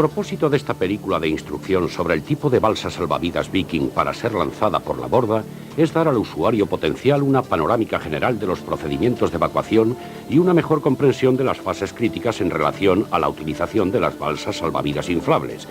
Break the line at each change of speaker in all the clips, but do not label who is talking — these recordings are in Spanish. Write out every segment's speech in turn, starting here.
propósito de esta película de instrucción sobre el tipo de balsa salvavidas Viking para ser lanzada por la borda es dar al usuario potencial una panorámica general de los procedimientos de evacuación y una mejor comprensión de las fases críticas en relación a la utilización de las balsas salvavidas inflables.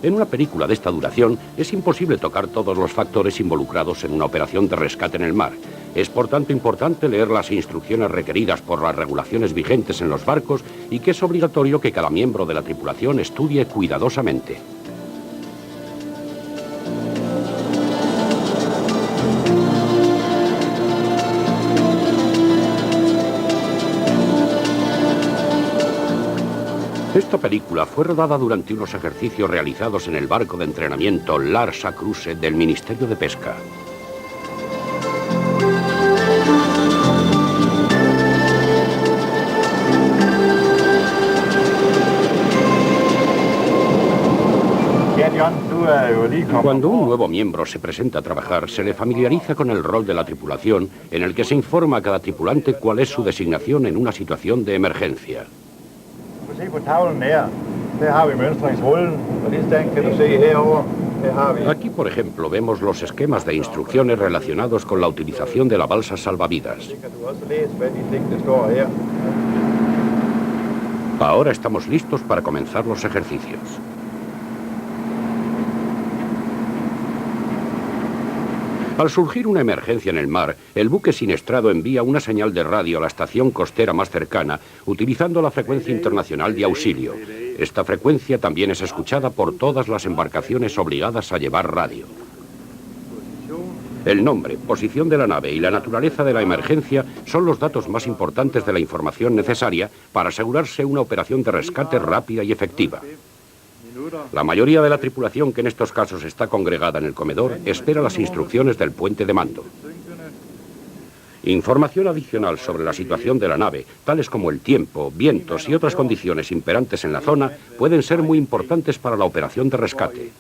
En una película de esta duración es imposible tocar todos los factores involucrados en una operación de rescate en el mar. Es por tanto importante leer las instrucciones requeridas por las regulaciones vigentes en los barcos y que es obligatorio que cada miembro de la tripulación estudie cuidadosamente. Esta película fue rodada durante unos ejercicios realizados en el barco de entrenamiento Larsa Cruce del Ministerio de Pesca. Cuando un nuevo miembro se presenta a trabajar, se le familiariza con el rol de la tripulación, en el que se informa a cada tripulante cuál es su designación en una situación de emergencia. Aquí, por ejemplo, vemos los esquemas de instrucciones relacionados con la utilización de la balsa salvavidas. Ahora estamos listos para comenzar los ejercicios. Al surgir una emergencia en el mar, el buque siniestrado envía una señal de radio a la estación costera más cercana, utilizando la frecuencia internacional de auxilio. Esta frecuencia también es escuchada por todas las embarcaciones obligadas a llevar radio. El nombre, posición de la nave y la naturaleza de la emergencia son los datos más importantes de la información necesaria para asegurarse una operación de rescate rápida y efectiva. La mayoría de la tripulación que en estos casos está congregada en el comedor espera las instrucciones del puente de mando. Información adicional sobre la situación de la nave, tales como el tiempo, vientos y otras condiciones imperantes en la zona, pueden ser muy importantes para la operación de rescate.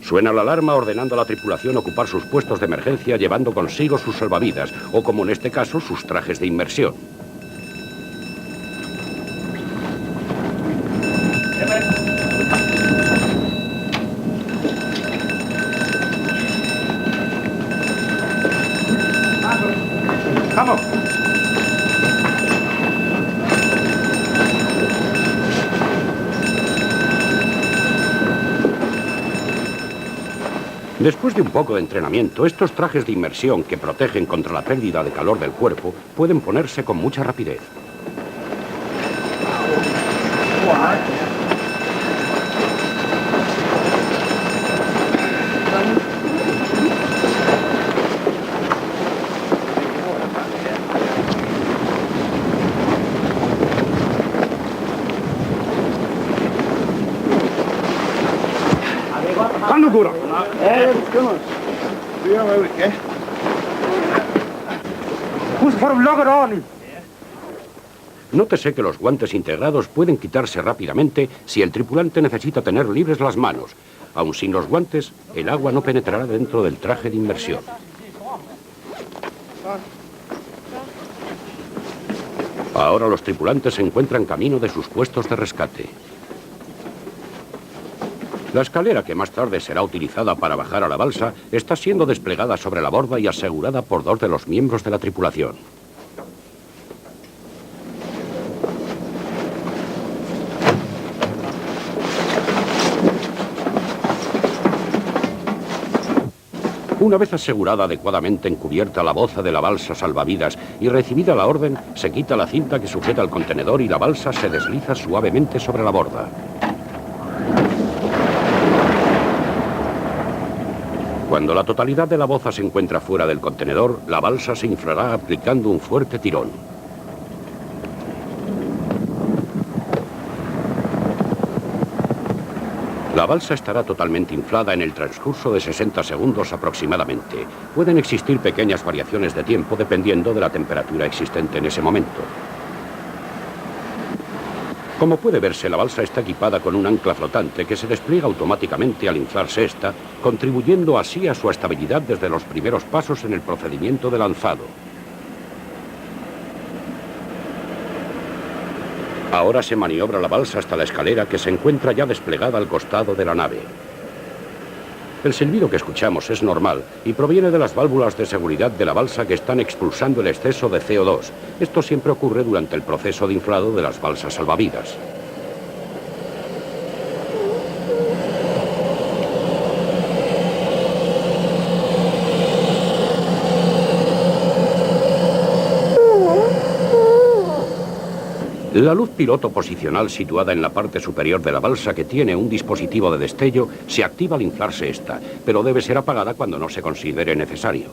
Suena la alarma ordenando a la tripulación ocupar sus puestos de emergencia llevando consigo sus salvavidas, o como en este caso, sus trajes de inmersión.
¡Vamos!
Después de un poco de entrenamiento, estos trajes de inmersión que protegen contra la pérdida de calor del cuerpo pueden ponerse con mucha rapidez. Nótese que los guantes integrados pueden quitarse rápidamente si el tripulante necesita tener libres las manos. Aun sin los guantes, el agua no penetrará dentro del traje de inmersión. Ahora los tripulantes se encuentran camino de sus puestos de rescate. La escalera, que más tarde será utilizada para bajar a la balsa, está siendo desplegada sobre la borda y asegurada por dos de los miembros de la tripulación. Una vez asegurada adecuadamente encubierta la boza de la balsa salvavidas y recibida la orden, se quita la cinta que sujeta el contenedor y la balsa se desliza suavemente sobre la borda. Cuando la totalidad de la boza se encuentra fuera del contenedor, la balsa se inflará aplicando un fuerte tirón. La balsa estará totalmente inflada en el transcurso de 60 segundos aproximadamente. Pueden existir pequeñas variaciones de tiempo dependiendo de la temperatura existente en ese momento. Como puede verse, la balsa está equipada con un ancla flotante que se despliega automáticamente al inflarse esta, contribuyendo así a su estabilidad desde los primeros pasos en el procedimiento de lanzado. Ahora se maniobra la balsa hasta la escalera que se encuentra ya desplegada al costado de la nave. El silbido que escuchamos es normal y proviene de las válvulas de seguridad de la balsa que están expulsando el exceso de CO2. Esto siempre ocurre durante el proceso de inflado de las balsas salvavidas. La luz piloto posicional situada en la parte superior de la balsa, que tiene un dispositivo de destello, se activa al inflarse esta, pero debe ser apagada cuando no se considere necesario.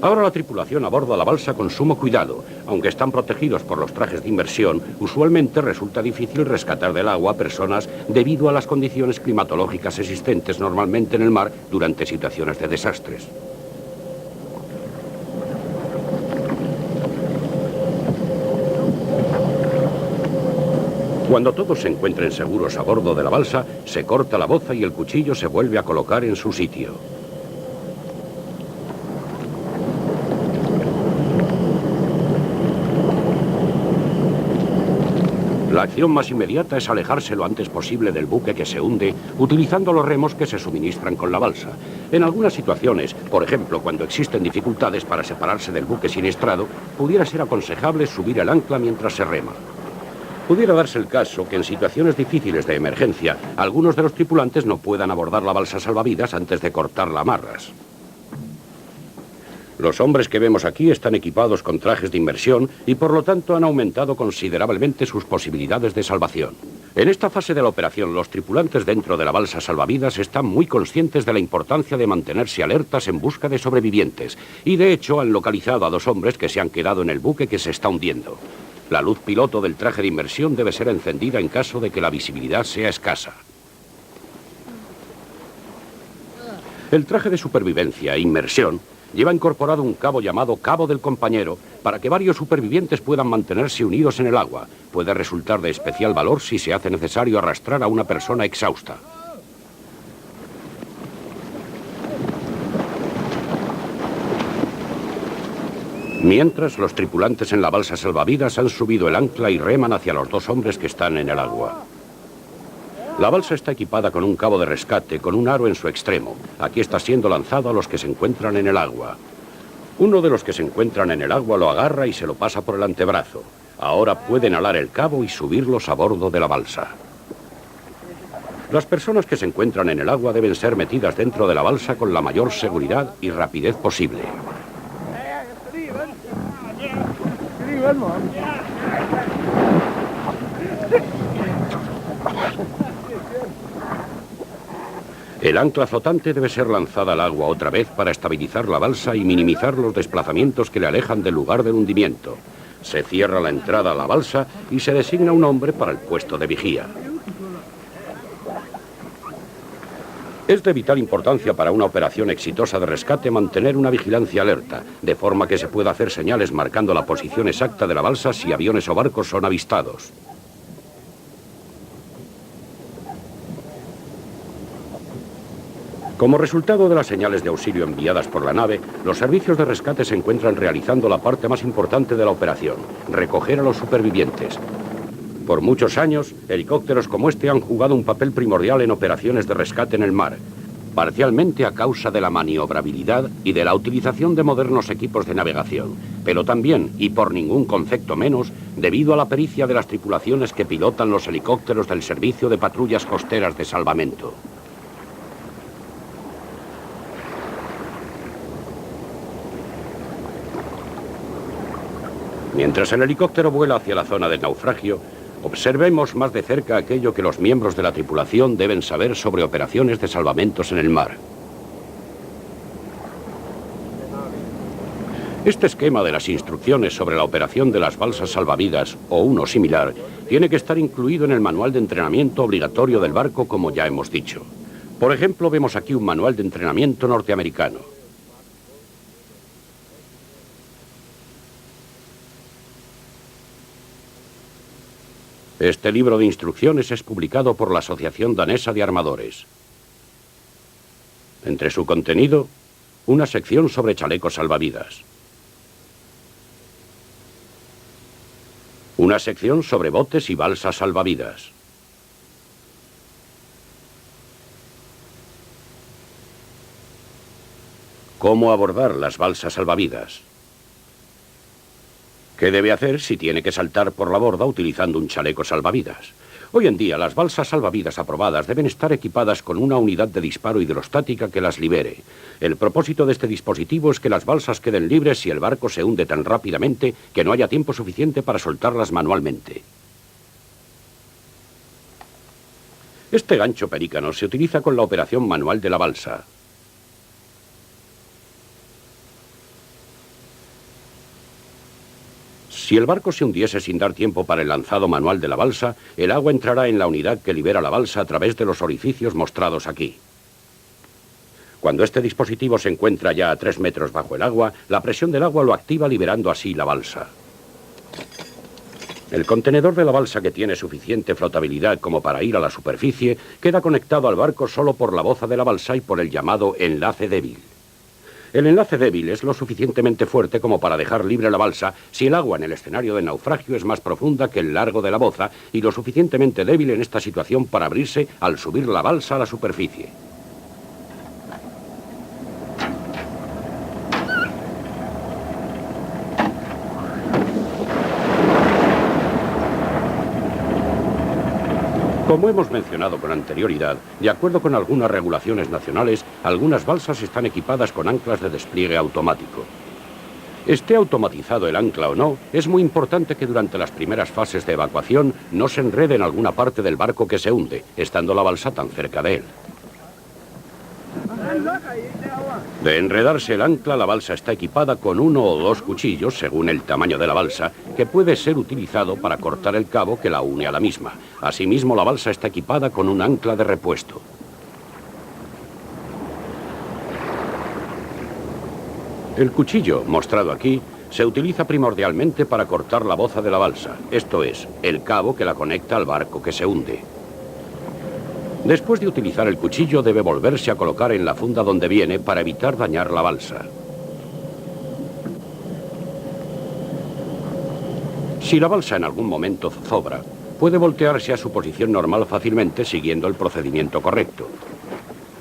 Ahora la tripulación aborda la balsa con sumo cuidado. Aunque están protegidos por los trajes de inmersión, usualmente resulta difícil rescatar del agua a personas debido a las condiciones climatológicas existentes normalmente en el mar durante situaciones de desastres. Cuando todos se encuentren seguros a bordo de la balsa, se corta la boza y el cuchillo se vuelve a colocar en su sitio. La acción más inmediata es alejarse lo antes posible del buque que se hunde, utilizando los remos que se suministran con la balsa. En algunas situaciones, por ejemplo, cuando existen dificultades para separarse del buque siniestrado, pudiera ser aconsejable subir el ancla mientras se rema. Pudiera darse el caso que en situaciones difíciles de emergencia, algunos de los tripulantes no puedan abordar la balsa salvavidas antes de cortar las amarras. Los hombres que vemos aquí están equipados con trajes de inmersión y por lo tanto han aumentado considerablemente sus posibilidades de salvación. En esta fase de la operación, los tripulantes dentro de la balsa salvavidas están muy conscientes de la importancia de mantenerse alertas en busca de sobrevivientes y de hecho han localizado a 2 hombres que se han quedado en el buque que se está hundiendo. La luz piloto del traje de inmersión debe ser encendida en caso de que la visibilidad sea escasa. El traje de supervivencia e inmersión lleva incorporado un cabo llamado cabo del compañero para que varios supervivientes puedan mantenerse unidos en el agua. Puede resultar de especial valor si se hace necesario arrastrar a una persona exhausta. Mientras, los tripulantes en la balsa salvavidas han subido el ancla y reman hacia los 2 hombres que están en el agua. La balsa está equipada con un cabo de rescate, con un aro en su extremo. Aquí está siendo lanzado a los que se encuentran en el agua. Uno de los que se encuentran en el agua lo agarra y se lo pasa por el antebrazo. Ahora pueden alar el cabo y subirlos a bordo de la balsa. Las personas que se encuentran en el agua deben ser metidas dentro de la balsa con la mayor seguridad y rapidez posible. El ancla flotante debe ser lanzada al agua otra vez para estabilizar la balsa y minimizar los desplazamientos que le alejan del lugar del hundimiento. Se cierra la entrada a la balsa y se designa un hombre para el puesto de vigía. Es de vital importancia para una operación exitosa de rescate mantener una vigilancia alerta, de forma que se pueda hacer señales marcando la posición exacta de la balsa si aviones o barcos son avistados. Como resultado de las señales de auxilio enviadas por la nave, los servicios de rescate se encuentran realizando la parte más importante de la operación, recoger a los supervivientes. Por muchos años, helicópteros como este han jugado un papel primordial en operaciones de rescate en el mar, parcialmente a causa de la maniobrabilidad y de la utilización de modernos equipos de navegación, pero también, y por ningún concepto menos, debido a la pericia de las tripulaciones que pilotan los helicópteros del Servicio de Patrullas Costeras de Salvamento. Mientras el helicóptero vuela hacia la zona del naufragio, observemos más de cerca aquello que los miembros de la tripulación deben saber sobre operaciones de salvamentos en el mar. Este esquema de las instrucciones sobre la operación de las balsas salvavidas, o uno similar, tiene que estar incluido en el manual de entrenamiento obligatorio del barco, como ya hemos dicho. Por ejemplo, vemos aquí un manual de entrenamiento norteamericano. Este libro de instrucciones es publicado por la Asociación Danesa de Armadores. Entre su contenido, una sección sobre chalecos salvavidas. Una sección sobre botes y balsas salvavidas. ¿Cómo abordar las balsas salvavidas? ¿Qué debe hacer si tiene que saltar por la borda utilizando un chaleco salvavidas? Hoy en día, las balsas salvavidas aprobadas deben estar equipadas con una unidad de disparo hidrostática que las libere. El propósito de este dispositivo es que las balsas queden libres si el barco se hunde tan rápidamente que no haya tiempo suficiente para soltarlas manualmente. Este gancho pelícano se utiliza con la operación manual de la balsa. Si el barco se hundiese sin dar tiempo para el lanzado manual de la balsa, el agua entrará en la unidad que libera la balsa a través de los orificios mostrados aquí. Cuando este dispositivo se encuentra ya a 3 metros bajo el agua, la presión del agua lo activa liberando así la balsa. El contenedor de la balsa, que tiene suficiente flotabilidad como para ir a la superficie, queda conectado al barco solo por la boza de la balsa y por el llamado enlace débil. El enlace débil es lo suficientemente fuerte como para dejar libre la balsa si el agua en el escenario de naufragio es más profunda que el largo de la boza y lo suficientemente débil en esta situación para abrirse al subir la balsa a la superficie. Como hemos mencionado con anterioridad, de acuerdo con algunas regulaciones nacionales, algunas balsas están equipadas con anclas de despliegue automático. Esté automatizado el ancla o no, es muy importante que durante las primeras fases de evacuación no se enrede en alguna parte del barco que se hunde, estando la balsa tan cerca de él. De enredarse el ancla, la balsa está equipada con 1 o 2 cuchillos, según el tamaño de la balsa, que puede ser utilizado para cortar el cabo que la une a la misma. Asimismo, la balsa está equipada con un ancla de repuesto. El cuchillo, mostrado aquí, se utiliza primordialmente para cortar la boza de la balsa, esto es, el cabo que la conecta al barco que se hunde. Después de utilizar el cuchillo, debe volverse a colocar en la funda donde viene para evitar dañar la balsa. Si la balsa en algún momento zozobra, puede voltearse a su posición normal fácilmente siguiendo el procedimiento correcto.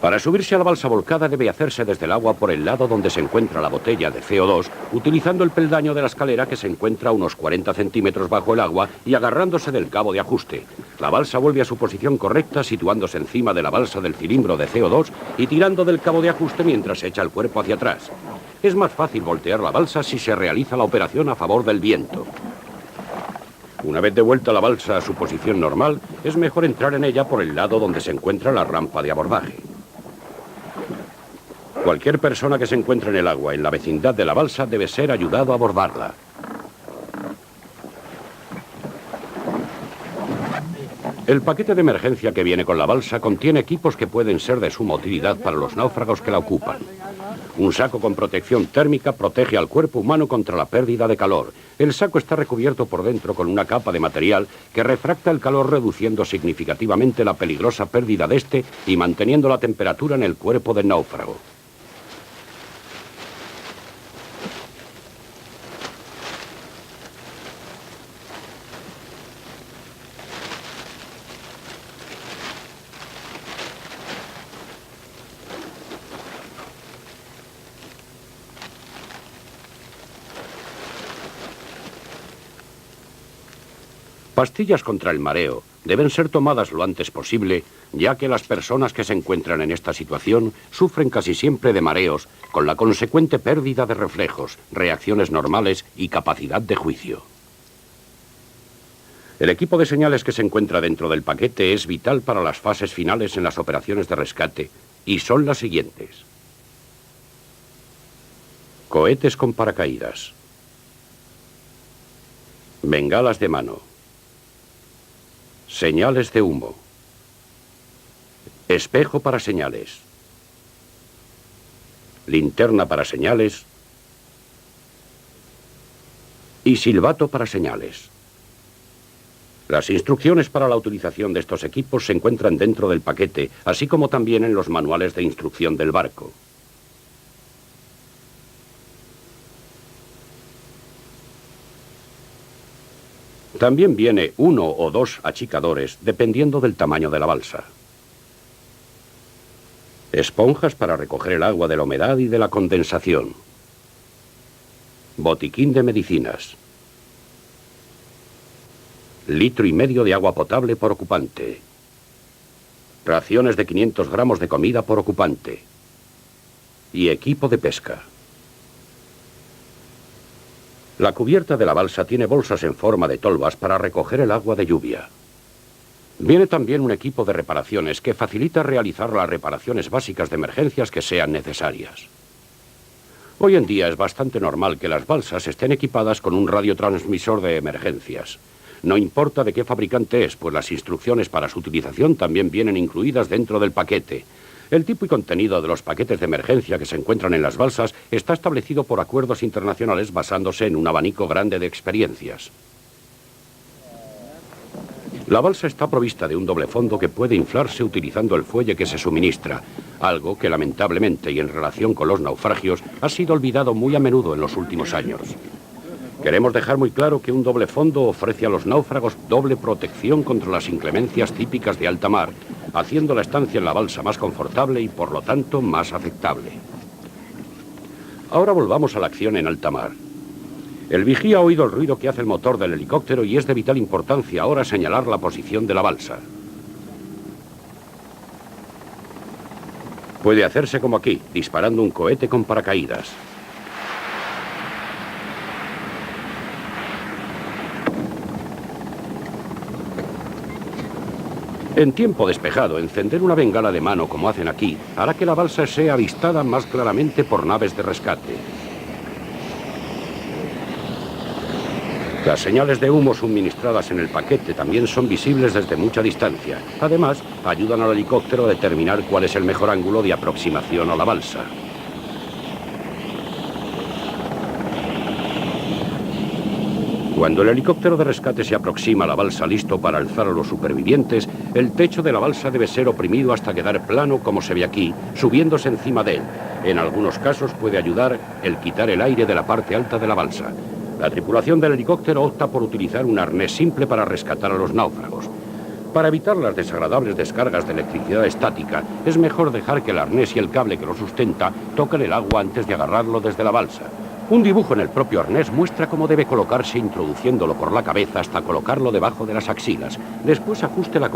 Para subirse a la balsa volcada debe hacerse desde el agua por el lado donde se encuentra la botella de CO2, utilizando el peldaño de la escalera que se encuentra a unos 40 centímetros bajo el agua y agarrándose del cabo de ajuste. La balsa vuelve a su posición correcta situándose encima de la balsa del cilindro de CO2 y tirando del cabo de ajuste mientras se echa el cuerpo hacia atrás. Es más fácil voltear la balsa si se realiza la operación a favor del viento. Una vez de vuelta la balsa a su posición normal, es mejor entrar en ella por el lado donde se encuentra la rampa de abordaje. Cualquier persona que se encuentre en el agua en la vecindad de la balsa debe ser ayudado a abordarla. El paquete de emergencia que viene con la balsa contiene equipos que pueden ser de suma utilidad para los náufragos que la ocupan. Un saco con protección térmica protege al cuerpo humano contra la pérdida de calor. El saco está recubierto por dentro con una capa de material que refracta el calor, reduciendo significativamente la peligrosa pérdida de este y manteniendo la temperatura en el cuerpo del náufrago. Pastillas contra el mareo deben ser tomadas lo antes posible, ya que las personas que se encuentran en esta situación sufren casi siempre de mareos, con la consecuente pérdida de reflejos, reacciones normales y capacidad de juicio. El equipo de señales que se encuentra dentro del paquete es vital para las fases finales en las operaciones de rescate, y son las siguientes. Cohetes con paracaídas. Bengalas de mano. Señales de humo. Espejo para señales. Linterna para señales. Y silbato para señales. Las instrucciones para la utilización de estos equipos se encuentran dentro del paquete, así como también en los manuales de instrucción del barco. También viene 1 o 2 achicadores, dependiendo del tamaño de la balsa. Esponjas para recoger el agua de la humedad y de la condensación. Botiquín de medicinas. 1,5 litros de agua potable por ocupante. Raciones de 500 gramos de comida por ocupante. Y equipo de pesca. La cubierta de la balsa tiene bolsas en forma de tolvas para recoger el agua de lluvia. Viene también un equipo de reparaciones que facilita realizar las reparaciones básicas de emergencias que sean necesarias. Hoy en día es bastante normal que las balsas estén equipadas con un radiotransmisor de emergencias. No importa de qué fabricante es, pues las instrucciones para su utilización también vienen incluidas dentro del paquete. El tipo y contenido de los paquetes de emergencia que se encuentran en las balsas está establecido por acuerdos internacionales basándose en un abanico grande de experiencias. La balsa está provista de un doble fondo que puede inflarse utilizando el fuelle que se suministra, algo que lamentablemente y en relación con los naufragios ha sido olvidado muy a menudo en los últimos años. Queremos dejar muy claro que un doble fondo ofrece a los náufragos doble protección contra las inclemencias típicas de alta mar, haciendo la estancia en la balsa más confortable y por lo tanto más aceptable. Ahora volvamos a la acción en alta mar. El vigía ha oído el ruido que hace el motor del helicóptero y es de vital importancia ahora señalar la posición de la balsa. Puede hacerse como aquí, disparando un cohete con paracaídas. En tiempo despejado, encender una bengala de mano como hacen aquí hará que la balsa sea avistada más claramente por naves de rescate. Las señales de humo suministradas en el paquete también son visibles desde mucha distancia. Además, ayudan al helicóptero a determinar cuál es el mejor ángulo de aproximación a la balsa. Cuando el helicóptero de rescate se aproxima a la balsa listo para alzar a los supervivientes, el techo de la balsa debe ser oprimido hasta quedar plano como se ve aquí, subiéndose encima de él. En algunos casos puede ayudar el quitar el aire de la parte alta de la balsa. La tripulación del helicóptero opta por utilizar un arnés simple para rescatar a los náufragos. Para evitar las desagradables descargas de electricidad estática, es mejor dejar que el arnés y el cable que lo sustenta toquen el agua antes de agarrarlo desde la balsa. Un dibujo en el propio arnés muestra cómo debe colocarse introduciéndolo por la cabeza hasta colocarlo debajo de las axilas. Después ajuste la